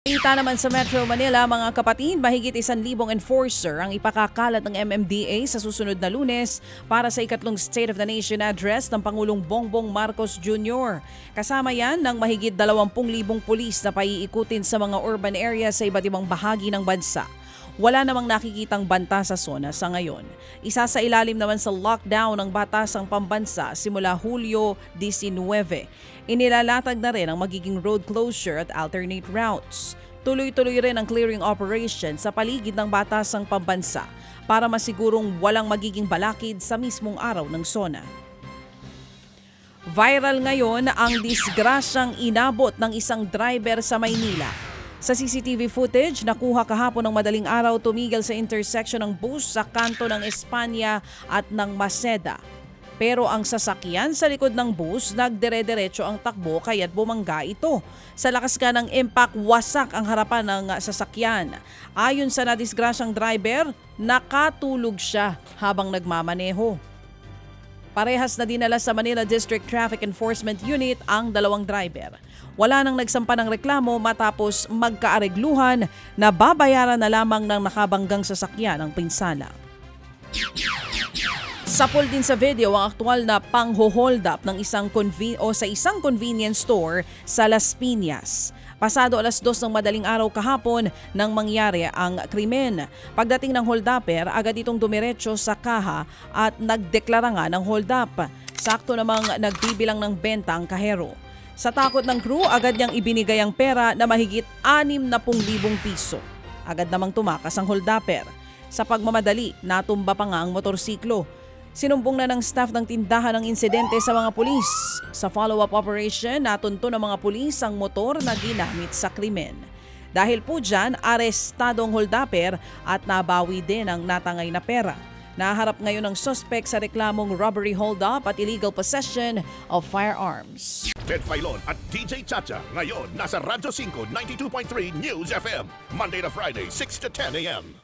Kita naman sa Metro Manila, mga kapatid, mahigit 1,000 enforcer ang ipakakalat ng MMDA sa susunod na Lunes para sa ikatlong State of the Nation address ng Pangulong Bongbong Marcos Jr. Kasama yan ng mahigit 20,000 pulis na paiikutin sa mga urban areas sa iba't ibang bahagi ng bansa. Wala namang nakikitang banta sa SONA sa ngayon. Isa sa ilalim naman sa lockdown ng batasang pambansa simula Hulyo 19. Inilalatag na rin ang magiging road closure at alternate routes. Tuloy-tuloy rin ang clearing operation sa paligid ng batasang pambansa para masigurong walang magiging balakid sa mismong araw ng SONA. Viral ngayon ang disgrasyang inabot ng isang driver sa Maynila. Sa CCTV footage, nakuha kahapon ng madaling araw tumigil sa intersection ng bus sa kanto ng Espanya at ng Maceda. Pero ang sasakyan sa likod ng bus nagdire-diretso ang takbo kaya't bumangga ito. Sa lakas ka ng impact, wasak ang harapan ng sasakyan. Ayon sa nadisgrasyang driver, nakatulog siya habang nagmamaneho. Parehas na dinala sa Manila District Traffic Enforcement Unit ang dalawang driver. Wala nang nagsampa ng reklamo matapos magkaaregluhan na babayaran na lamang ng nakabanggang sasakyan ang pinsala. Sapol din sa video ang aktual na pang-hold up ng isang convenience store sa Las Piñas. Pasado 2:00 ng madaling araw kahapon nang mangyari ang krimen. Pagdating ng hold-upper, agad itong dumiretso sa kaha at nagdeklara nga ng hold-up. Sakto namang nagbibilang ng benta ang kahero. Sa takot ng crew, agad niyang ibinigay ang pera na mahigit 60,000 piso. Agad namang tumakas ang hold-upper. Sa pagmamadali, natumba pa nga ang motorsiklo. Sinumbong na ng staff ng tindahan ang insidente sa mga pulis. Sa follow-up operation, natunto ng mga pulis ang motor na ginamit sa krimen. Dahil po dyan, arestado ang hold-upper at nabawi din ang natangay na pera. Naharap ngayon ng suspect sa reklamong robbery hold-up at illegal possession of firearms. Ted Filon at DJ Chacha ngayon nasa Radyo 5 92.3 News FM Monday to Friday 6 to 10 a.m.